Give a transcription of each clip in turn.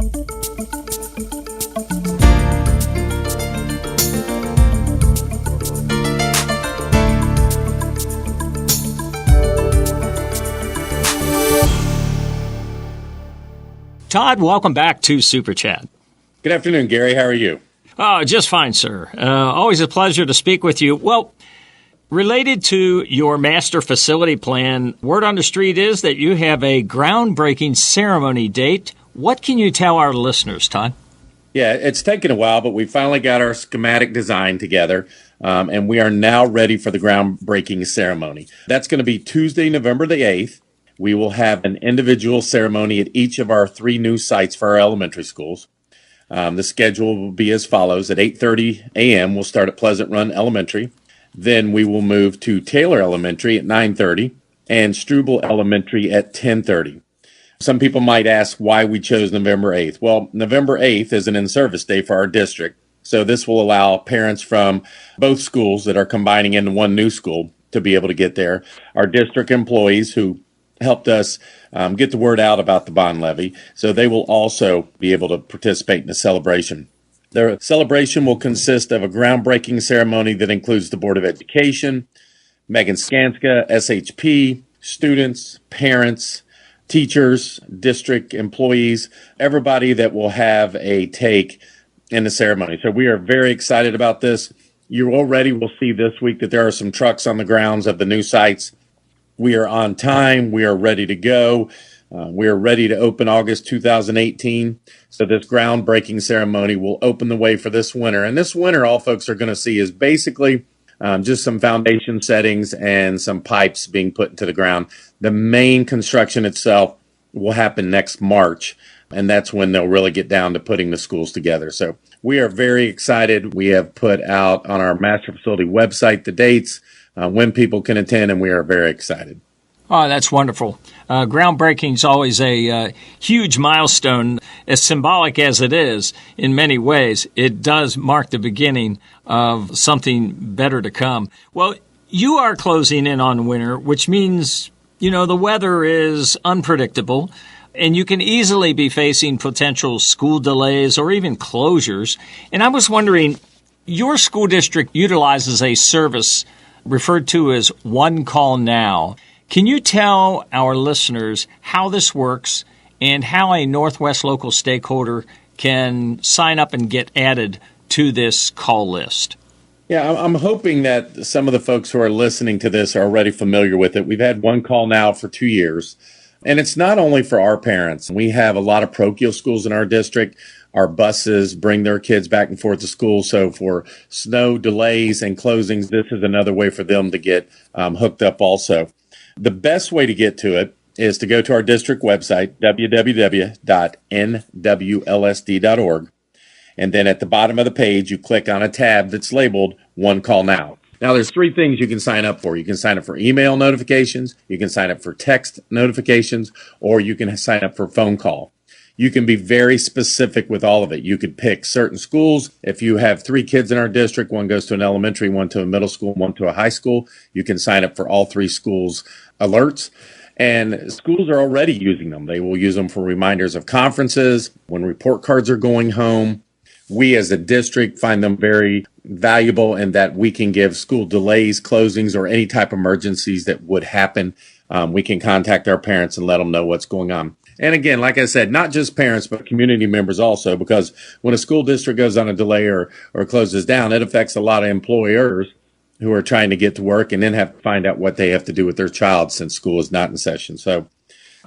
Todd, welcome back to SuperChat. Good afternoon, Gary. How are you? Oh, just fine, sir. Always a pleasure to speak with you. Well, related to your master facility plan, word on the street is that you have a groundbreaking ceremony date. What can you tell our listeners, Todd? Yeah, it's taken a while, but we finally got our schematic design together, and we are now ready for the groundbreaking ceremony. That's going to be Tuesday, November the 8th. We will have an individual ceremony at each of our 3 new sites for our elementary schools. The schedule will be as follows. At 8:30 a.m., we'll start at Pleasant Run Elementary. Then we will move to Taylor Elementary at 9:30 and Struble Elementary at 10:30. Some people might ask why we chose November 8th. Well, November 8th is an in-service day for our district, so this will allow parents from both schools that are combining into one new school to be able to get there. Our district employees who helped us get the word out about the bond levy, so they will also be able to participate in the celebration. The celebration will consist of a groundbreaking ceremony that includes the Board of Education, Megan Skanska, SHP, students, parents, teachers, district employees, everybody that will have a take in the ceremony. So we are very excited about this. You already will see this week that there are some trucks on the grounds of the new sites. We are on time. We are ready to go. We are ready to open August 2018. So this groundbreaking ceremony will open the way for this winter. And this winter, all folks are going to see is basically just some foundation settings and some pipes being put into the ground. The main construction itself will happen next March, and that's when they'll really get down to putting the schools together. So we are very excited. We have put out on our master facility website the dates, when people can attend, and we are very excited. Oh, that's wonderful. Groundbreaking is always a huge milestone. As symbolic as it is, in many ways, it does mark the beginning of something better to come. Well, you are closing in on winter, which means, the weather is unpredictable, and you can easily be facing potential school delays or even closures. And I was wondering, your school district utilizes a service referred to as One Call Now. Can you tell our listeners how this works and how a Northwest local stakeholder can sign up and get added to this call list? Yeah, I'm hoping that some of the folks who are listening to this are already familiar with it. We've had One Call Now for 2 years, and it's not only for our parents. We have a lot of parochial schools in our district. Our buses bring their kids back and forth to school. So for snow delays and closings, this is another way for them to get hooked up also. The best way to get to it is to go to our district website, www.nwlsd.org. And then at the bottom of the page, you click on a tab that's labeled One Call Now. Now, there's 3 things you can sign up for. You can sign up for email notifications, you can sign up for text notifications, or you can sign up for phone call. You can be very specific with all of it. You could pick certain schools. If you have 3 kids in our district, one goes to an elementary, one to a middle school, one to a high school, you can sign up for all 3 schools' alerts. And schools are already using them. They will use them for reminders of conferences, when report cards are going home. We as a district find them very valuable in that we can give school delays, closings, or any type of emergencies that would happen. We can contact our parents and let them know what's going on. And again, like I said, not just parents, but community members also, because when a school district goes on a delay or closes down, it affects a lot of employers who are trying to get to work and then have to find out what they have to do with their child since school is not in session. So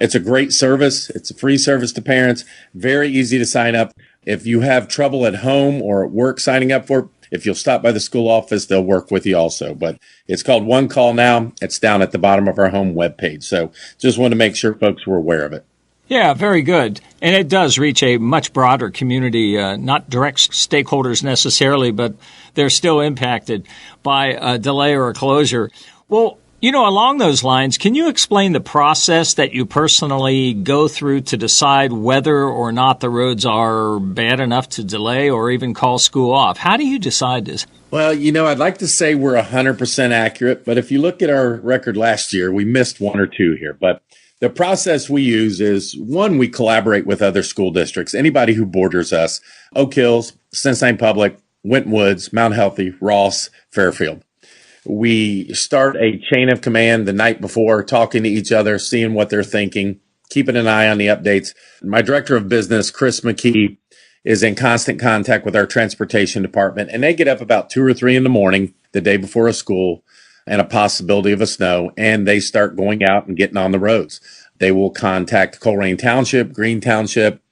it's a great service. It's a free service to parents. Very easy to sign up. If you have trouble at home or at work signing up for it, if you'll stop by the school office, they'll work with you also. But it's called One Call Now. It's down at the bottom of our home webpage. So just want to make sure folks were aware of it. Yeah, very good. And it does reach a much broader community, not direct stakeholders necessarily, but they're still impacted by a delay or a closure. Well, along those lines, can you explain the process that you personally go through to decide whether or not the roads are bad enough to delay or even call school off? How do you decide this? Well, I'd like to say we're 100% accurate, but if you look at our record last year, we missed 1 or 2 here. But The process we use is, one, we collaborate with other school districts, anybody who borders us: Oak Hills, Cincinnati Public, Winton Woods, Mount Healthy, Ross, Fairfield. We start a chain of command the night before, talking to each other, seeing what they're thinking, keeping an eye on the updates. My director of business, Chris McKee, is in constant contact with our transportation department, and they get up about 2 or 3 in the morning the day before a school and a possibility of a snow, and they start going out and getting on the roads. They will contact Colerain Township, Green Township,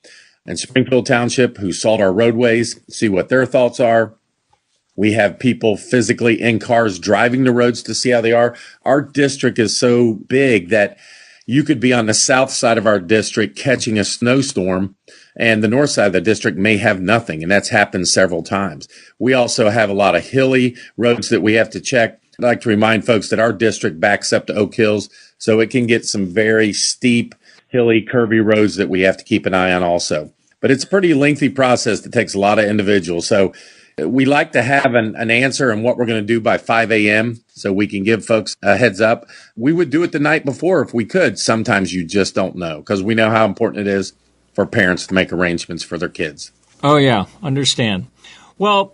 and Springfield Township, who salt our roadways, see what their thoughts are. We have people physically in cars driving the roads to see how they are. Our district is so big that you could be on the south side of our district catching a snowstorm, and the north side of the district may have nothing, and that's happened several times. We also have a lot of hilly roads that we have to check. I'd like to remind folks that our district backs up to Oak Hills, so it can get some very steep, hilly, curvy roads that we have to keep an eye on also. But it's a pretty lengthy process that takes a lot of individuals. So we like to have an answer on what we're going to do by 5 a.m. so we can give folks a heads up. We would do it the night before if we could. Sometimes you just don't know, because we know how important it is for parents to make arrangements for their kids. Oh, yeah, understand. Well,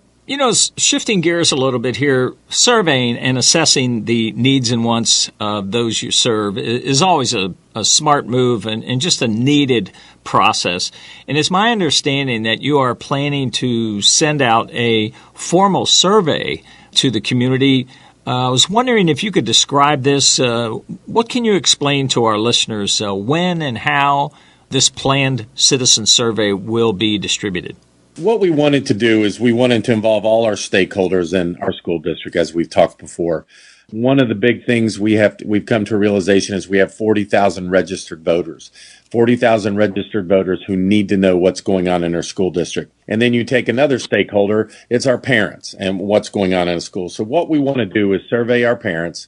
shifting gears a little bit here, surveying and assessing the needs and wants of those you serve is always a smart move and just a needed process. And it's my understanding that you are planning to send out a formal survey to the community. I was wondering if you could describe this. What can you explain to our listeners when and how this planned citizen survey will be distributed? What we wanted to do is we wanted to involve all our stakeholders in our school district, as we've talked before. One of the big things we've come to a realization is we have 40,000 registered voters, 40,000 registered voters who need to know what's going on in their school district. And then you take another stakeholder, it's our parents and what's going on in a school. So what we want to do is survey our parents,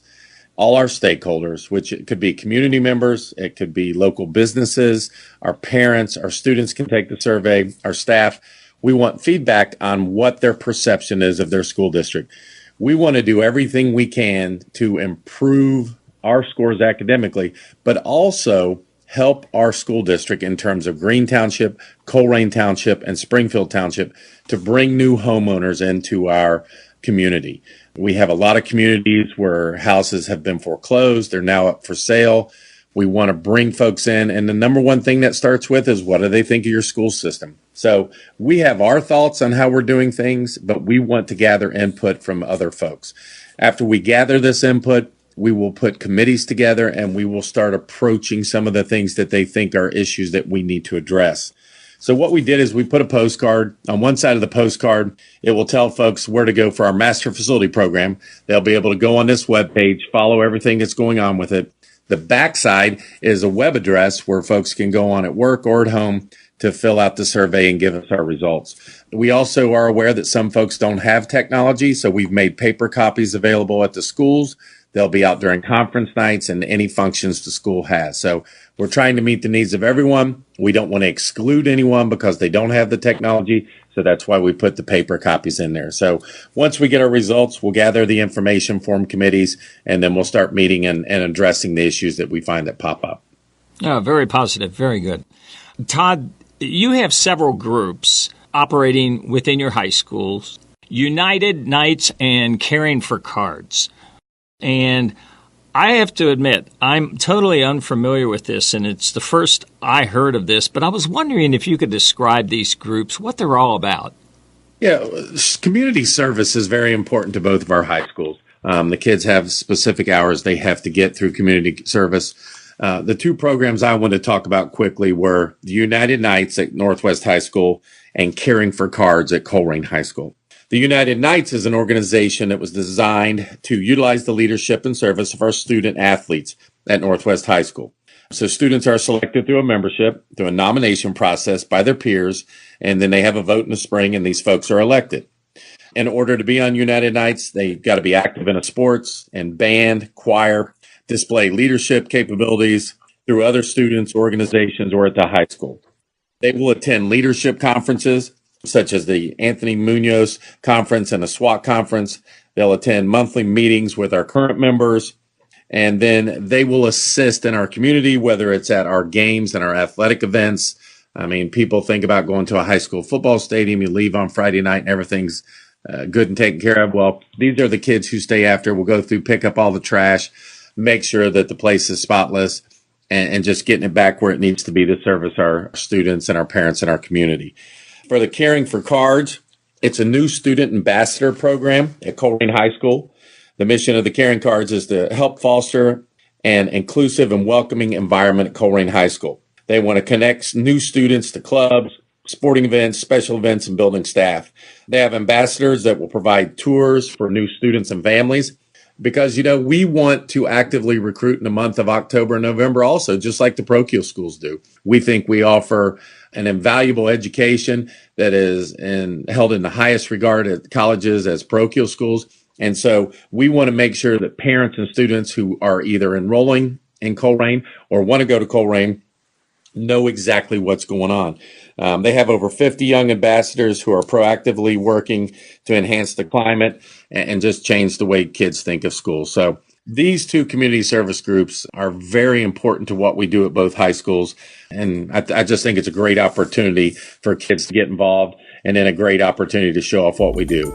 all our stakeholders, which it could be community members, it could be local businesses, our parents, our students can take the survey, our staff. We want feedback on what their perception is of their school district. We want to do everything we can to improve our scores academically, but also help our school district in terms of Green Township, Colerain Township, and Springfield Township to bring new homeowners into our community. We have a lot of communities where houses have been foreclosed. They're now up for sale. We want to bring folks in. And the number one thing that starts with is, what do they think of your school system? So we have our thoughts on how we're doing things, but we want to gather input from other folks. After we gather this input, we will put committees together and we will start approaching some of the things that they think are issues that we need to address. So what we did is we put a postcard. On one side of the postcard, it will tell folks where to go for our master facility program. They'll be able to go on this webpage, follow everything that's going on with it. The backside is a web address where folks can go on at work or at home to fill out the survey and give us our results. We also are aware that some folks don't have technology, so we've made paper copies available at the schools. They'll be out during conference nights and any functions the school has. So we're trying to meet the needs of everyone. We don't want to exclude anyone because they don't have the technology. So that's why we put the paper copies in there. So once we get our results, we'll gather the information, form committees, and then we'll start meeting and addressing the issues that we find that pop up. Oh, very positive. Very good. Todd, you have several groups operating within your high schools: United Knights and Caring for Cards. And I have to admit, I'm totally unfamiliar with this, and it's the first I heard of this, but I was wondering if you could describe these groups, what they're all about. Yeah, community service is very important to both of our high schools. The kids have specific hours they have to get through community service. The two programs I want to talk about quickly were the United Knights at Northwest High School and Caring for Cards at Colerain High School. The United Knights is an organization that was designed to utilize the leadership and service of our student athletes at Northwest High School. So students are selected through a membership, through a nomination process by their peers, and then they have a vote in the spring, and these folks are elected. In order to be on United Knights, they've got to be active in a sports and band, choir, display leadership capabilities through other students, organizations, or at the high school. They will attend leadership conferences, such as the Anthony Munoz Conference and the SWAT Conference. They'll attend monthly meetings with our current members. And then they will assist in our community, whether it's at our games and our athletic events. I mean, people think about going to a high school football stadium. You leave on Friday night and everything's good and taken care of. Well, these are the kids who stay after. We'll go through, pick up all the trash, make sure that the place is spotless, and just getting it back where it needs to be to service our students and our parents and our community. For the Caring for Cards, it's a new student ambassador program at Colerain High School. The mission of the Caring Cards is to help foster an inclusive and welcoming environment at Colerain High School. They want to connect new students to clubs, sporting events, special events, and building staff. They have ambassadors that will provide tours for new students and families because, we want to actively recruit in the month of October and November also, just like the parochial schools do. We think we offer an invaluable education that is held in the highest regard at colleges as parochial schools. And so we want to make sure that parents and students who are either enrolling in Colerain or want to go to Colerain know exactly what's going on. They have over 50 young ambassadors who are proactively working to enhance the climate and just change the way kids think of school. So these two community service groups are very important to what we do at both high schools. And I just think it's a great opportunity for kids to get involved and then a great opportunity to show off what we do.